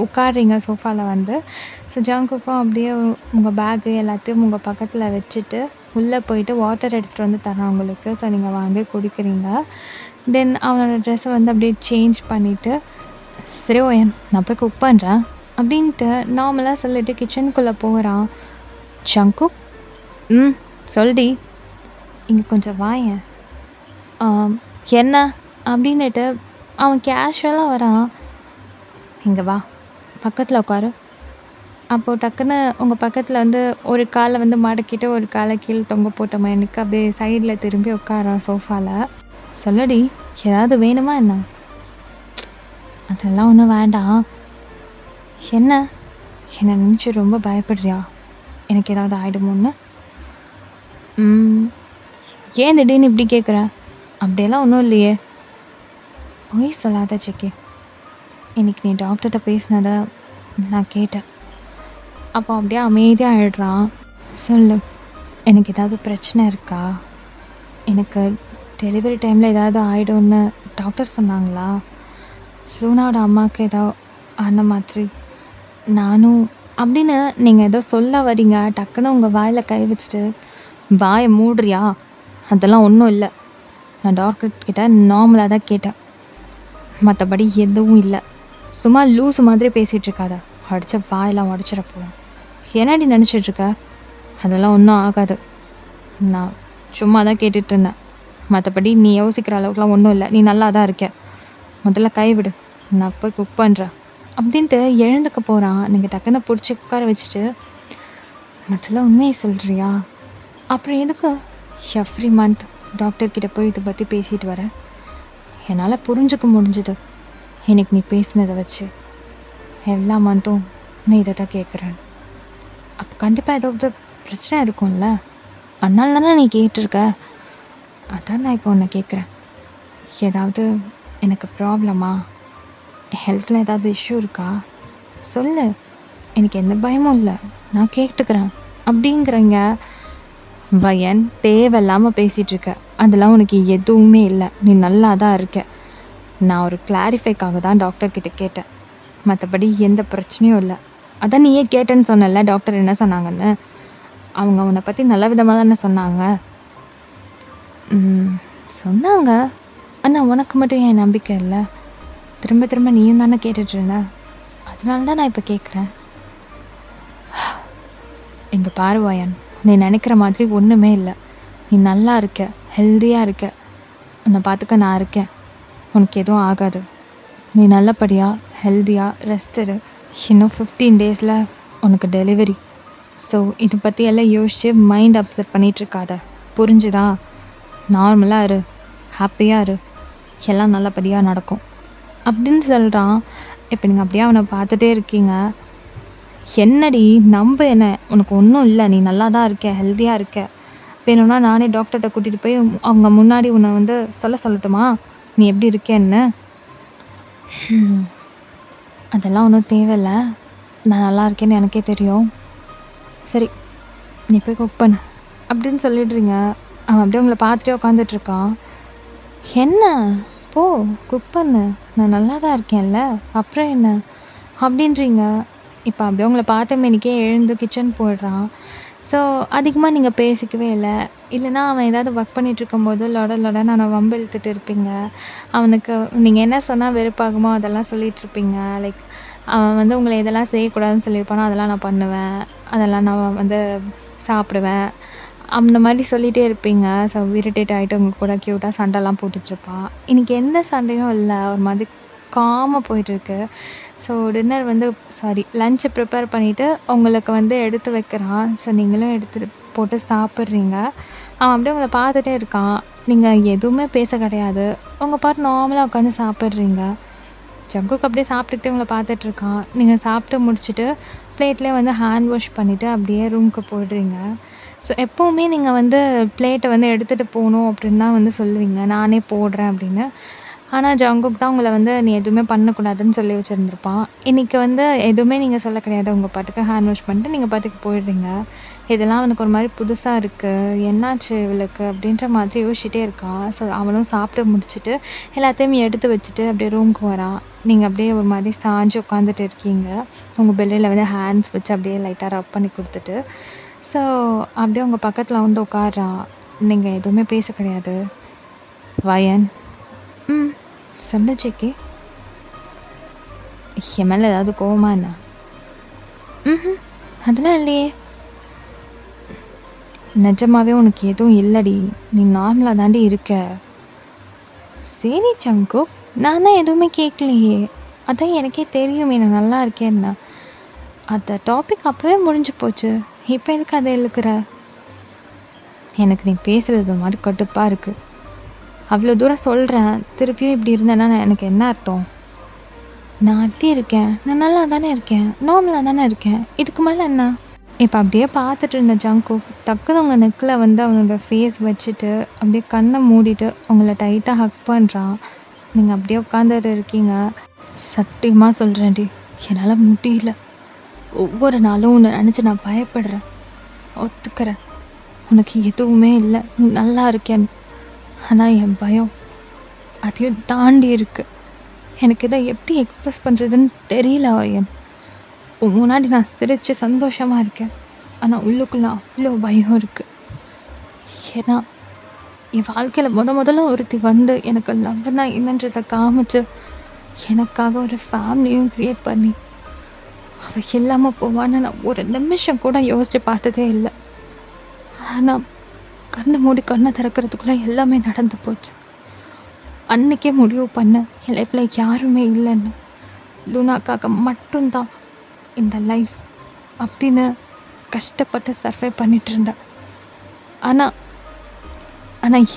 உட்கார்றீங்க சோஃபால வந்து. ஸோ ஜங்குக்கும் அப்படியே உங்க பேக்கு எல்லாத்தையும் உங்க பக்கத்துல வச்சுட்டு உள்ளே போயிட்டு வாட்டர் எடுத்துகிட்டு வந்து தரான் உங்களுக்கு. ஸோ நீங்கள் வாங்கி குடிக்கிறீங்க. தென் அவனோட ட்ரெஸ்ஸை வந்து அப்படியே சேஞ்ச் பண்ணிவிட்டு, "சரி ஓயன் நான் போய் குக் பண்ணுறேன்" அப்படின்ட்டு நார்மலாக சொல்லிட்டு கிச்சனுக்குள்ளே போகிறான். "ஜங்குக், ம் சொல்டி, இங்கே கொஞ்சம் வாயேன்." "என்ன?" அப்படின்னுட்டு அவன் கேஷுவலாக வரான். "இங்கே வா, பக்கத்தில் உட்காரு." அப்போது டக்குன்னு உங்கள் பக்கத்தில் வந்து ஒரு காலை வந்து மடக்கிட்டு ஒரு காலை கீழே தொங்க போட்ட எனக்கு அப்படியே சைடில் திரும்பி உட்காரான் சோஃபாவில். "சொல்லுடி, ஏதாவது வேணுமா என்ன?" "அதெல்லாம் ஒன்றும் வேண்டாம்." "என்ன? என்னை நினச்சி ரொம்ப பயப்படுறியா? எனக்கு ஏதாவது ஆகிடுமோன்னு?" ஏன் திடீர்னு இப்படி கேட்குற?" "அப்படியெல்லாம் ஒன்றும் இல்லையே." "பொய் சொல்லாத சிக்கி. இன்னைக்கு நீ டாக்டர்கிட்ட பேசினதை நான் கேட்டேன்." அப்போ அப்படியே அமைதியாக ஆயிடுறான். "சொல்லு, எனக்கு ஏதாவது பிரச்சனை இருக்கா? எனக்கு டெலிவரி டைமில் ஏதாவது ஆகிடும்னு டாக்டர் சொன்னாங்களா? லூனாவோட அம்மாவுக்கு ஏதோ ஆன மாதிரி நானும்..." அப்படின்னு நீங்கள் ஏதோ சொல்ல வரீங்க. டக்குன்னு உங்கள் வாயில் கை வச்சுட்டு, "வாயை மூடுறியா? அதெல்லாம் ஒன்றும் இல்லை. நான் டாக்டர்கிட்ட நார்மலாக தான் கேட்டேன். மற்றபடி எதுவும் இல்லை. சும்மா லூஸு மாதிரி பேசிகிட்டு இருக்காத. அடித்த வாயெல்லாம் உடச்சிட போகிறேன். என்னடி நினச்சிட்ருக்க? அதெல்லாம் ஒன்றும் ஆகாது. நான் சும்மா தான் கேட்டுட்ருந்தேன். மற்றபடி நீ யோசிக்கிற அளவுக்குலாம் ஒன்றும் இல்லை. நீ நல்லா தான் இருக்க. முதல்ல கை விடு. நான் போய் குக் பண்ணுறேன்." அப்படின்ட்டு எழுந்துக்க போகிறான். நீங்கள் டக்குன்னு பிடிச்சி உட்கார வச்சுட்டு, "முதல்ல உண்மையை சொல்கிறியா? அப்புறம் எதுக்கு எவ்ரி மந்த் டாக்டர்கிட்ட போய் இதை பற்றி பேசிட்டு வர?" "என்னால் புரிஞ்சுக்க முடிஞ்சுது. இன்னைக்கு நீ பேசினதை வச்சு எல்லா மந்த்தும் நீ இதை தான் கேட்குறேன். அப்போ கண்டிப்பாக ஏதோ ஒரு பிரச்சனை இருக்கும்ல. அதனால தானே நீ கேட்டிருக்க. அதான் நான் இப்போ உன்னை கேட்குறேன். ஏதாவது எனக்கு ப்ராப்ளமா? ஹெல்த்தில் ஏதாவது இஷ்யூ இருக்கா? சொல்லு. எனக்கு எந்த பயமும் இல்லை. நான் கேட்டுக்கிறேன்." அப்படிங்கிறீங்க. வயன் தேவையில்லாமல் பேசிகிட்ருக்க. அதெல்லாம் உனக்கு எதுவுமே இல்லை. நீ நல்லா தான் இருக்க. நான் ஒரு கிளாரிஃபைக்காக தான் டாக்டர்கிட்ட கேட்டேன். மற்றபடி எந்த பிரச்சனையும் இல்லை. அதான் நீயே கேட்டேன்னு சொன்னல்ல டாக்டர் என்ன சொன்னாங்கன்னு. அவங்க உன்ன பத்தி நல்ல விதமா தானே சொன்னாங்க. ம். சொன்னாங்க. ஆனா உனக்கு மட்டும் ஏன் நம்பிக்கை இல்ல? திரும்ப திரும்ப நீயும் தானே கேட்டுட்டு இருந்த. அதனால தான் நான் இப்ப கேட்குறேன். இங்க பாரு வாயன், நீ நினைக்கிற மாதிரி ஒண்ணுமே இல்ல. நீ நல்லா இருக்க, ஹெல்தியா இருக்க. உன்னை பார்த்துக்க நான் இருக்கேன். உனக்கு எதுவும் ஆகாது. நீ நல்லபடியா, ஹெல்தியா ரெஸ்ட் எடு. இன்னும் 15 டேஸில் உனக்கு டெலிவரி. ஸோ இதை பற்றி எல்லாம் யோசிச்சு மைண்ட் அப்செட் பண்ணிட்டு இருக்காத. புரிஞ்சுதா? நார்மலாக இரு, ஹாப்பியாக இரு, எல்லாம் நல்லபடியாக நடக்கும் அப்படின்னு சொல்கிறான். இப்போ நீங்கள் அப்படியே அவனை பார்த்துட்டே இருக்கீங்க. என்னடி நம்ப என்ன, உனக்கு ஒன்றும் இல்லை, நீ நல்லா தான் இருக்க, ஹெல்த்தியாக இருக்க. வேணும்னா நானே டாக்டர்கிட்ட கூட்டிகிட்டு போய் அவங்க முன்னாடி உன்னை வந்து சொல்லட்டுமா நீ எப்படி இருக்கேன்னு? அதெல்லாம் ஒன்றும் தேவையில்ல, நான் நல்லா இருக்கேன்னு எனக்கே தெரியும். சரி, நீ போய் குக் பண்ணு அப்படின்னு சொல்லிடுறீங்க. அவன் அப்படியே உங்களை பார்த்துட்டே உட்காந்துட்ருக்கான். என்ன, போ குக் பண்ணு, நான் நல்லா தான் இருக்கேன்ல, அப்புறம் என்ன அப்படின்றீங்க. இப்போ அப்படியே உங்களை பார்த்த மேனிக்கே எழுந்து கிச்சன் போயிடுறான். ஸோ அதிகமாக நீங்கள் பேசிக்கவே இல்லை. இல்லைனா அவன் ஏதாவது ஒர்க் பண்ணிகிட்ருக்கும்போது லொடன்னு அவனை வம்பு இழுத்துட்டு இருப்பீங்க. அவனுக்கு நீங்கள் என்ன சொன்னால் வெறுப்பாகுமோ அதெல்லாம் சொல்லிகிட்ருப்பீங்க. லைக் அவன் வந்து உங்களை எதெல்லாம் செய்யக்கூடாதுன்னு சொல்லியிருப்பானோ அதெல்லாம் நான் பண்ணுவேன், அதெல்லாம் நான் வந்து சாப்பிடுவேன், அந்த மாதிரி சொல்லிகிட்டே இருப்பீங்க. ஸோ இரிட்டேட் ஆகிட்டு உங்க கூட க்யூட்டாக சண்டைலாம் போட்டுட்ருப்பான். இன்றைக்கி எந்த சண்டையும் இல்லை, ஒரு மாதிரி காமாக போயிட்டுருக்கு. ஸோ டின்னர் வந்து லன்ச்சு ப்ரிப்பேர் பண்ணிவிட்டு உங்களுக்கு வந்து எடுத்து வைக்கிறான். ஸோ நீங்களும் எடுத்துகிட்டு போட்டு சாப்பிட்றீங்க. அவன் அப்படியே உங்களை பார்த்துட்டே இருக்கான். நீங்கள் எதுவுமே பேச கிடையாது, உங்கள் பாட்டு நார்மலாக உட்காந்து சாப்பிட்றீங்க. ஜங்குக்கு அப்படியே சாப்பிட்டுக்கிட்டே உங்களை பார்த்துட்ருக்கான். நீங்கள் சாப்பிட்டு முடிச்சுட்டு பிளேட்லேயே வந்து ஹேண்ட் வாஷ் பண்ணிவிட்டு அப்படியே ரூமுக்கு போயிடுறீங்க. ஸோ எப்போவுமே நீங்கள் வந்து பிளேட்டை வந்து எடுத்துகிட்டு போகணும் அப்படின்னு தான் வந்து சொல்லுவீங்க, நானே போடுறேன் அப்படின்னு. ஆனால் ஜங்குக் தான் உங்களை வந்து நீ எதுவுமே பண்ணக்கூடாதுன்னு சொல்லி வச்சுருந்துருப்பான். இன்றைக்கி வந்து எதுவுமே நீங்கள் சொல்ல கிடையாது, உங்கள் பாட்டுக்கு ஹேண்ட் வாஷ் பண்ணிட்டு நீங்கள் பாட்டுக்கு போயிடுறீங்க. இதெல்லாம் அவனுக்கு ஒரு மாதிரி புதுசாக இருக்குது, என்னாச்சு இவளுக்கு அப்படின்ற மாதிரி யோசிச்சுட்டே இருக்கான். ஸோ அவனும் சாப்பிட்டு முடிச்சுட்டு எல்லாத்தையும் எடுத்து வச்சுட்டு அப்படியே ரூமுக்கு வரான். நீங்கள் அப்படியே ஒரு மாதிரி சாஞ்சு உட்காந்துட்டு இருக்கீங்க. உங்கள் பெல்லில் வந்து ஹேண்ட்ஸ் வச்சு அப்படியே லைட்டாக ரப் பண்ணி கொடுத்துட்டு. ஸோ அப்படியே உங்கள் பக்கத்தில் வந்து உட்கார்றான். நீங்கள் எதுவுமே பேச கிடையாது. வயன், ம் சொல்லு ஜேகே. என் மேலே ஏதாவது கோவமா என்ன? ம் அதெல்லாம் இல்லையே. நிஜமாவே உனக்கு எதுவும் இல்லடி, நீ நார்மலாக தாண்டி இருக்க. சரி ஜங்குக், நான் தான் எதுவுமே கேட்கலையே, அதான் எனக்கே தெரியுமே நான் நல்லா இருக்கேன்னா. அந்த டாபிக் அப்போவே முடிஞ்சு போச்சு, இப்போ எதுக்கு அதை இழுக்கிற? எனக்கு நீ பேசுகிறது மாதிரி கடுப்பாக இருக்குது. அவ்வளோ தூரம் சொல்கிறேன், திருப்பியும் இப்படி இருந்தேன்னா எனக்கு என்ன அர்த்தம்? நான் எப்படி இருக்கேன், நான் நல்லா தானே இருக்கேன், நார்மலாக தானே இருக்கேன், இதுக்கு மேலே என்ன? இப்போ அப்படியே பார்த்துட்டு இருந்த ஜங்குக் டக்குன்னு உங்கள் நெக்கில் வந்து அவனோட ஃபேஸ் வச்சுட்டு அப்படியே கண்ணை மூடிட்டு உங்களை டைட்டாக ஹக் பண்ணுறான். நீங்கள் அப்படியே உட்காந்துட்டு இருக்கீங்க. சத்தியமாக சொல்கிறேன்டி, என்னால் முடியல. ஒவ்வொரு நாளும் உன்னை நினச்சி நான் பயப்படுறேன். ஒத்துக்கிறேன், உனக்கு எதுவுமே இல்லை, நீ நல்லா இருக்கேன்னு. ஆனால் என் பயம் அதையும் தாண்டி இருக்குது. எனக்கு இதை எப்படி எக்ஸ்ப்ரெஸ் பண்ணுறதுன்னு தெரியல வயன். முன்னாடி நான் சிரித்து சந்தோஷமாக இருக்கேன், ஆனால் உள்ளுக்குள்ளே அவ்வளோ பயம் இருக்குது. ஏன்னா என் வாழ்க்கையில் முதல்ல ஒருத்தி வந்து எனக்கு லவ்னா என்னன்றதை காமிச்சு எனக்காக ஒரு ஃபேமிலியும் க்ரியேட் பண்ணி அவள் இல்லாமல் போவான்னு நான் ஒரு நிமிஷம் கூட யோசித்து பார்த்ததே இல்லை. ஆனால் கண்ணை மூடி கண்ணை திறக்கிறதுக்குள்ளே எல்லாமே நடந்து போச்சு. அன்றைக்கே முடிவு பண்ணேன், என் லைஃப்பில் யாருமே இல்லைன்னு, லூனாக்காக மட்டும்தான் இந்த லைஃப் அப்படின்னு கஷ்டப்பட்டு சர்வை பண்ணிகிட்டு இருந்தேன். ஆனால்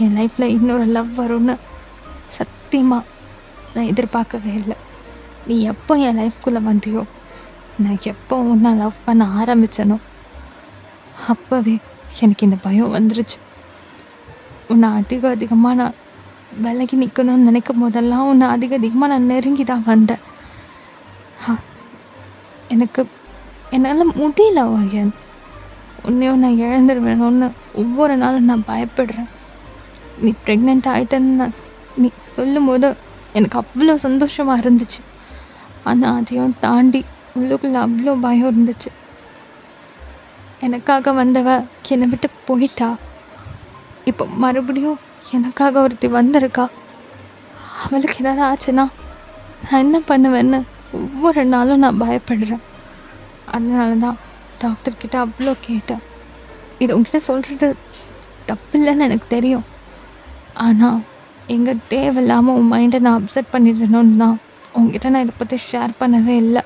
என் லைஃப்பில் இன்னொரு லவ் வரும்னு சத்தியமாக நான் எதிர்பார்க்கவே இல்லை. நீ எப்போ என் லைஃப்குள்ளே வந்தியோ, நான் எப்போ உன்னை லவ் பண்ண ஆரம்பித்தனோ அப்போவே எனக்கு இந்த பயம் வந்துருச்சு. உன்னை அதிகமாக நான் விலகி நிற்கணும்னு நினைக்கும் போதெல்லாம் உன்னை அதிகமாக நான் நெருங்கி தான் வந்தேன். என்னால் முடியல வயன். உன்னையும் நான் இழந்துடுவேணும்னு ஒவ்வொரு நாளும் நான் பயப்படுறேன். நீ ப்ரெக்னென்ட் ஆகிட்டேன்னு நீ சொல்லும்போது எனக்கு அவ்வளோ சந்தோஷமாக இருந்துச்சு. ஆனால் அதையும் தாண்டி உள்ளுக்குள்ள அவ்வளோ பயம் இருந்துச்சு. எனக்காக வந்தவ என்னை விட்டு போயிட்டா. இப்போ மறுபடியும் எனக்காக ஒருத்தி வந்திருக்கா. அவளுக்கு ஏதாவது ஆச்சுன்னா நான் என்ன பண்ணுவேன்னு ஒவ்வொரு நாளும் நான் பயப்படுறேன். அதனால தான் டாக்டர்கிட்ட அவ்வளோ கேட்டேன். இது உங்ககிட்ட சொல்கிறது தப்பில்லைன்னு எனக்கு தெரியும். ஆனால் எங்கே தேவையில்லாமல் உன் மைண்டை நான் அப்செட் பண்ணிடணும்னு தான் உங்ககிட்ட நான் இதை பற்றி ஷேர் பண்ணவே இல்லை.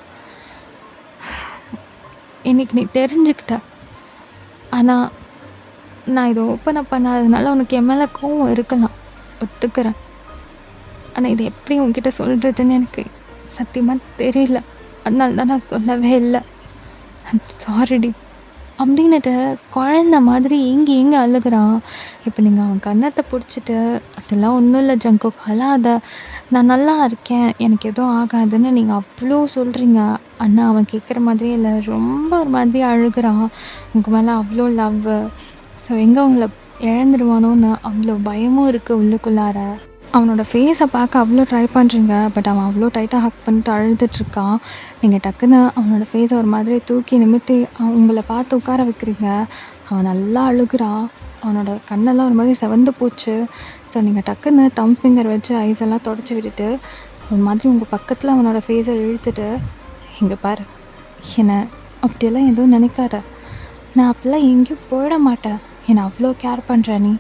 இன்னைக்கு நீ தெரிஞ்சுக்கிட்ட. ஆனால் நான் இதை ஓப்பன் அப் பண்ணாததுனால உனக்கு என் மேலே கோவம் இருக்கலாம், ஒத்துக்கிறேன். ஆனால் இதை எப்படி உங்ககிட்ட சொல்கிறதுன்னு எனக்கு சத்தியமாக தெரியல. அதனால தான் நான் சொல்லவே இல்லை. ஐம் சாரிடி அப்படின்னுட்டு குழந்த மாதிரி ஏங்கி ஏங்கி அழுகுறான். இப்போ நீங்கள் அவன் கன்னத்தை பிடிச்சிட்டு அதெல்லாம் ஒன்றும் இல்லை ஜங்குக், அழாத, நான் நல்லா இருக்கேன், எனக்கு எதுவும் ஆகாதுன்னு நீங்கள் அவ்வளோ சொல்கிறீங்க. ஆனால் அவன் கேட்குற மாதிரியே இல்லை, ரொம்ப ஒரு மாதிரி அழுகுறான். உங்கள் மேலே அவ்வளோ லவ். ஸோ எங்கே உங்களை இழந்துருவானோன்னு அவ்வளோ பயமும் இருக்குது உள்ளுக்குள்ளார. அவனோட ஃபேஸை பார்க்க அவ்வளோ ட்ரை பண்ணுறீங்க. பட் அவன் அவ்வளோ டைட்டாக ஹக் பண்ணிட்டு அழுதுட்ருக்கான். நீங்கள் டக்குன்னு அவனோட ஃபேஸை ஒரு மாதிரி தூக்கி நிமித்தி உங்களை பார்த்து உட்கார வைக்கிறீங்க. அவன் நல்லா அழுகுறான். அவனோட கண்ணெல்லாம் ஒரு மாதிரி செவந்து போச்சு. ஸோ நீங்கள் டக்குன்னு தம் ஃபிங்கர் வச்சு ஐஸ் எல்லாம் தொடச்சி விட்டுட்டு ஒரு மாதிரி உங்கள் பக்கத்தில் அவனோட ஃபேஸை இழுத்துட்டு, இங்கே பாரு, என்னை அப்படியெல்லாம் எதுவும் நினைக்காத, நான் அப்படிலாம் எங்கேயும் போயிட மாட்டேன், என்னை அவ்வளோ கேர் பண்ணுற நீ,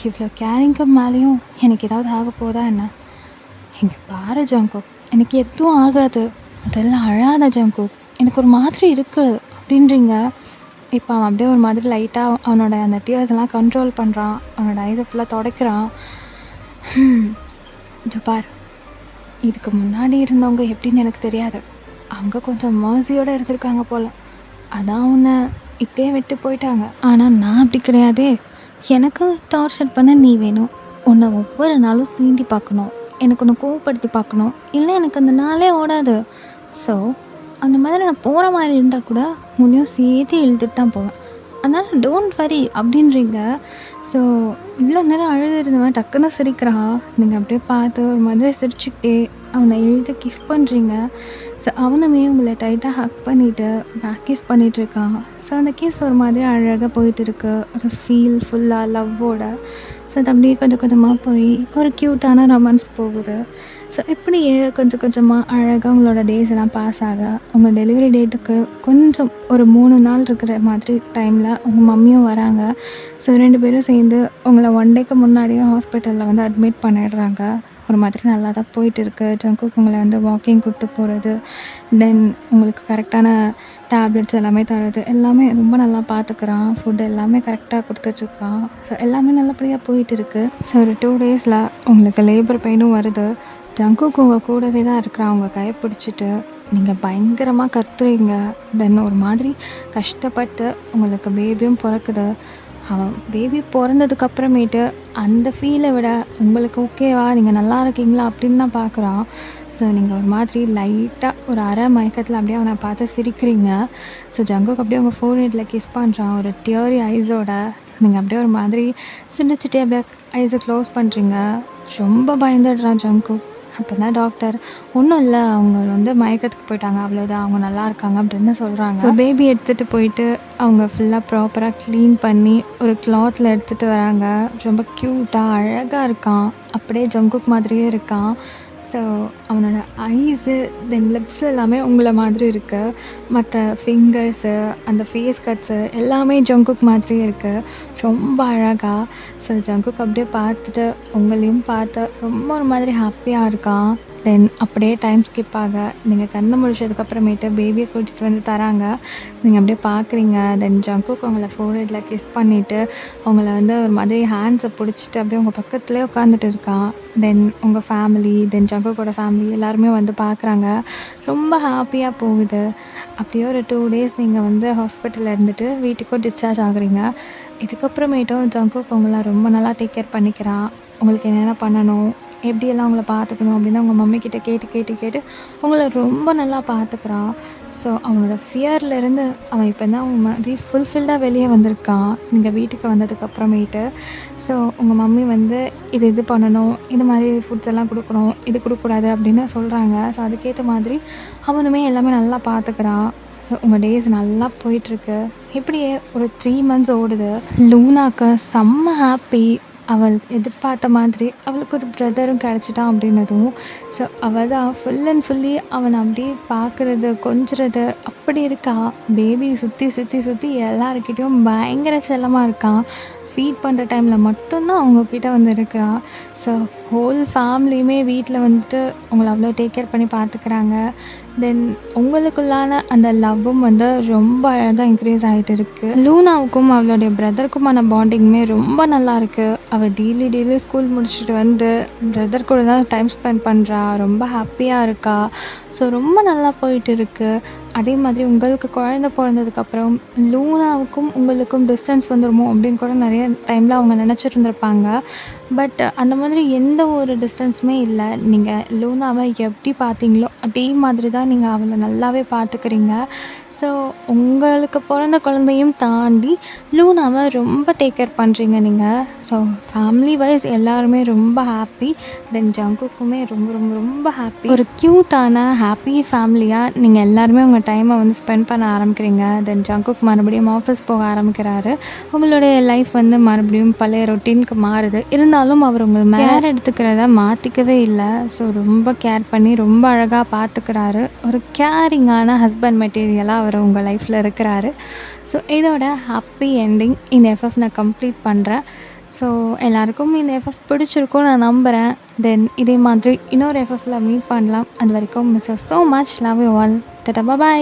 இவ்வளோ கேரிங்க்கு மேலேயும் எனக்கு ஏதாவது ஆக போதா என்ன? இங்கே பாரு ஜங்குக், எனக்கு எதுவும் ஆகாது, அதெல்லாம் அழாத ஜங்குக், எனக்கு ஒரு மாதிரி இருக்குது அப்படின்றீங்க. இப்போ அவன் அப்படியே ஒரு மாதிரி லைட்டாக அவனோட அந்த டியர்ஸ் எல்லாம் கண்ட்ரோல் பண்ணுறான். அவனோட ஐஸை ஃபுல்லாக துடைக்கிறான். இது பார், இதுக்கு முன்னாடி இருந்தவங்க எப்படின்னு எனக்கு தெரியாது. அவங்க கொஞ்சம் மர்சியோடு இருந்திருக்காங்க போல், அதான் உன்னை இப்படியே விட்டு போயிட்டாங்க. ஆனால் நான் அப்படி கிடையாதே. எனக்கு டார்ச்சர் பண்ண நீ வேணும். உன்னை ஒவ்வொரு நாளும் சீண்டி பார்க்கணும், எனக்கு ஒன்று கோவப்படுத்தி பார்க்கணும், இல்லை எனக்கு அந்த நாளே ஓடாது. ஸோ அந்த மாதிரி நான் போகிற மாதிரி இருந்தால் கூட உன்னையும் சேர்த்து இழுத்துட்டு தான் போவேன். அதனால் டோன்ட் வரி அப்படின்றீங்க. ஸோ இவ்வளோ நேரம் அழுது இருந்தவன் டக்குன்னு சிரிக்கிறான். நீங்கள் அப்படியே பார்த்து ஒரு மாதிரி சிரிச்சுக்கிட்டே அவனை இழுத்து கிஸ் பண்ணுறீங்க. ஸோ அவனுமே உங்களை டைட்டாக ஹக் பண்ணிவிட்டு பேக் கிஸ் பண்ணிகிட்ருக்கான். ஸோ அந்த கிஸ் ஒரு மாதிரி அழகாக போயிட்டுருக்கு, ஒரு ஃபீல் ஃபுல்லாக லவ்வோட. ஸோ அது அப்படியே கொஞ்சம் கொஞ்சமாக போய் ஒரு க்யூட்டான ரொமான்ஸ் போகுது. ஸோ இப்படியே கொஞ்சம் கொஞ்சமாக அழகாக உங்களோட டேஸ் எல்லாம் பாஸ் ஆக உங்கள் டெலிவரி டேட்டுக்கு கொஞ்சம் ஒரு 3 நாள் இருக்கிற மாதிரி டைமில் உங்கள் மம்மியும் வராங்க. ஸோ 2 பேரும் சேர்ந்து உங்களை 1 டேக்கு முன்னாடியே ஹாஸ்பிட்டலில் வந்து அட்மிட் பண்ணிடுறாங்க. ஒரு மாதிரி நல்லா தான் போயிட்டு இருக்கு. ஜங்குக் உங்களை வந்து வாக்கிங் கூப்பிட்டு போகிறது, தென் உங்களுக்கு கரெக்டான டேப்லெட்ஸ் எல்லாமே தர்றது, எல்லாமே ரொம்ப நல்லா பார்த்துக்கிறான். ஃபுட் எல்லாமே கரெக்டாக கொடுத்துட்ருக்கான். ஸோ எல்லாமே நல்லபடியாக போயிட்டு இருக்குது. ஸோ ஒரு 2 டேஸில் உங்களுக்கு லேபர் பெயினும் வருது. ஜங்குக் உங்கள் கூடவே தான் இருக்கிறான். அவங்க கையை பிடிச்சிட்டு நீங்கள் பயங்கரமாக கத்துறீங்க. தென் ஒரு மாதிரி கஷ்டப்பட்டு உங்களுக்கு பேபியும் பிறக்குது. அவன் பேபி பிறந்ததுக்கப்புறமேட்டு அந்த ஃபீலை விட உங்களுக்கு ஓகேவா, நீங்கள் நல்லா இருக்கீங்களா அப்படின்னு தான் பார்க்குறான். ஸோ நீங்கள் ஒரு மாதிரி லைட்டாக ஒரு அரை மயக்கத்தில் அப்படியே அவனை பார்த்து சிரிக்கிறீங்க. ஸோ ஜங்குக் அப்படியே உங்கள் ஃபோர்ஹெட்டில் கிஸ் பண்ணுறான் ஒரு டியரி ஐஸோட. நீங்கள் அப்படியே ஒரு மாதிரி சிரிச்சிட்டே அப்படியே ஐஸை க்ளோஸ் பண்ணுறீங்க. ரொம்ப பயந்துடுறான் ஜங்குக். அப்போ தான் டாக்டர், ஒன்றும் இல்லை, அவங்க வந்து மயக்கத்துக்கு போயிட்டாங்க, அவ்வளோதான், அவங்க நல்லா இருக்காங்க அப்படின்னு சொல்கிறாங்க. ஸோ பேபி எடுத்துகிட்டு போயிட்டு அவங்க ஃபுல்லாக ப்ராப்பராக க்ளீன் பண்ணி ஒரு கிளாத்தில் எடுத்துகிட்டு வராங்க. ரொம்ப க்யூட்டாக அழகாக இருக்கான், அப்படியே ஜங்குக் மாதிரியே இருக்கான். ஸோ அவனோட ஐஸு தென் லிப்ஸ் எல்லாமே உங்களை மாதிரி இருக்குது. மற்ற ஃபிங்கர்ஸு அந்த ஃபேஸ் கட்ஸு எல்லாமே ஜங்குக் மாதிரியே இருக்குது, ரொம்ப அழகாக. ஸோ ஜங்குக் அப்படியே பார்த்துட்டு உங்களையும் பார்த்து ரொம்ப ஒரு மாதிரி ஹாப்பியாக இருக்கான். தென் அப்படியே டைம் ஸ்கிப் ஆக நீங்கள் கண்ணு முழிச்சதுக்கப்புறமேட்டு பேபியை கூட்டிகிட்டு வந்து தராங்க. நீங்கள் அப்படியே பார்க்குறீங்க. தென் ஜங்குக் உங்களை ஃபோர்ஹெட்டில் கிஸ் பண்ணிவிட்டு அவங்கள வந்து ஒரு மாதிரி ஹேண்ட்ஸை பிடிச்சிட்டு அப்படியே உங்கள் பக்கத்துலேயே உட்காந்துட்டு இருக்கான். தென் உங்கள் ஃபேமிலி, தென் ஜங்குக்கோட ஃபேமிலி எல்லாருமே வந்து பார்க்குறாங்க. ரொம்ப ஹாப்பியாக போகுது. அப்படியே ஒரு 2 டேஸ் நீங்கள் வந்து ஹாஸ்பிட்டலில் இருந்துட்டு வீட்டுக்கும் டிஸ்சார்ஜ் ஆகுறீங்க. இதுக்கப்புறமேட்டும் ஜங்குக் உங்களை ரொம்ப நல்லா டேக் கேர் பண்ணிக்கிறான். உங்களுக்கு என்னென்ன பண்ணணும், எப்படியெல்லாம் உங்களை பார்த்துக்கணும் அப்படின்னு உங்கள் மம்மிக்கிட்ட கேட்டு கேட்டு கேட்டு உங்களை ரொம்ப நல்லா பார்த்துக்கிறான். ஸோ அவனோட ஃபியர்லேருந்து அவன் இப்போ தான் மாதிரி ஃபுல்ஃபில்டாக வெளியே வந்திருக்கான் நீங்கள் வீட்டுக்கு வந்ததுக்கு அப்புறமேட்டு. ஸோ உங்கள் மம்மி வந்து இது பண்ணணும், இது மாதிரி ஃபுட்ஸ் எல்லாம் கொடுக்கணும், இது கொடுக்கக்கூடாது அப்படின்னு சொல்கிறாங்க. ஸோ அதுக்கேற்ற மாதிரி அவனுமே எல்லாமே நல்லா பார்த்துக்கிறான். ஸோ உங்கள் டேஸ் நல்லா போயிட்டுருக்கு. இப்படியே ஒரு 3 மந்த்ஸ் ஓடுது. லூனாக்கு செம்ம ஹாப்பி. அவள் எதிர்பார்த்த மாதிரி அவளுக்கு ஒரு பிரதரும் கிடச்சிட்டான் அப்படின்னதும். ஸோ அவள் தான் ஃபுல் அண்ட் ஃபுல்லி அவனை அப்படியே பார்க்குறது, கொஞ்சுறது அப்படி இருக்கா. பேபி சுற்றி சுற்றி சுற்றி எல்லாருக்கிட்டேயும் பயங்கர செல்லமாக இருக்கான். ஃபீட் பண்ணுற டைமில் மட்டும்தான் அவங்கக்கிட்ட வந்து இருக்கிறான். ஸோ ஹோல் ஃபேமிலியுமே வீட்டில் வந்துட்டு அவங்கள அவ்வளோ டேக் கேர் பண்ணி பார்த்துக்கிறாங்க. தென் உங்களுக்குள்ளான அந்த லவ்வும் வந்து ரொம்ப அழகாக இன்க்ரீஸ் ஆகிட்டு இருக்குது. லூனாவுக்கும் அவளுடைய பிரதருக்குமான பாண்டிங்குமே ரொம்ப நல்லா இருக்குது. அவள் டெய்லி ஸ்கூல் முடிச்சுட்டு வந்து பிரதர் கூட தான் டைம் ஸ்பெண்ட் பண்ணுறா. ரொம்ப ஹாப்பியாக இருக்கா. ஸோ ரொம்ப நல்லா போயிட்டு இருக்குது. அதே மாதிரி உங்களுக்கு குழந்த பிறந்ததுக்கப்புறம் லூனாவுக்கும் உங்களுக்கும் டிஸ்டன்ஸ் வந்துடுமோ அப்படின்னு கூட நிறைய டைமில் அவங்க நினச்சிருந்துருப்பாங்க. பட் அந்த மாதிரி எந்த ஒரு டிஸ்டன்ஸுமே இல்லை. நீங்கள் லூனாவை எப்படி பார்த்தீங்களோ அதே மாதிரி தான் நீங்கள் அவளை நல்லாவே பார்த்துக்கிறீங்க. ஸோ உங்களுக்கு பிறந்த குழந்தையும் தாண்டி லூனாவை ரொம்ப டேக் கேர் பண்ணுறீங்க நீங்கள். ஸோ ஃபேமிலி வைஸ் எல்லாருமே ரொம்ப ஹாப்பி. தென் ஜங்குக்குமே ரொம்ப ரொம்ப ரொம்ப ஹாப்பி. ஒரு க்யூட்டான ஹாப்பி ஃபேமிலியாக நீங்கள் எல்லாருமே உங்கள் டைமை வந்து ஸ்பெண்ட் பண்ண ஆரம்பிக்கிறீங்க. தென் ஜங்குக் மறுபடியும் ஆஃபீஸ் போக ஆரம்பிக்கிறாரு. உங்களுடைய லைஃப் வந்து மறுபடியும் பழைய ரொட்டீனுக்கு மாறுது. இருந்தாலும் அவர் உங்கள் கேர் எடுத்துக்கிறத மாற்றிக்கவே இல்லை. ஸோ ரொம்ப கேர் பண்ணி ரொம்ப அழகாக பார்த்துக்கிறாரு. ஒரு கேரிங்கான ஹஸ்பண்ட் மெட்டீரியலாக அவர் உங்கள் லைஃப்பில் இருக்கிறாரு. ஸோ இதோட ஹாப்பி எண்டிங் இந்த எஃப்எஃப் நான் கம்ப்ளீட் பண்ணுறேன். ஸோ எல்லாருக்கும் இந்த எஃப்எஃப் பிடிச்சிருக்கும் நான் நம்புகிறேன். தென் இதே மாதிரி இன்னொரு எஃப்எஃப்பில் மீட் பண்ணலாம். அது வரைக்கும் miss so much. Love you all. Tata bye.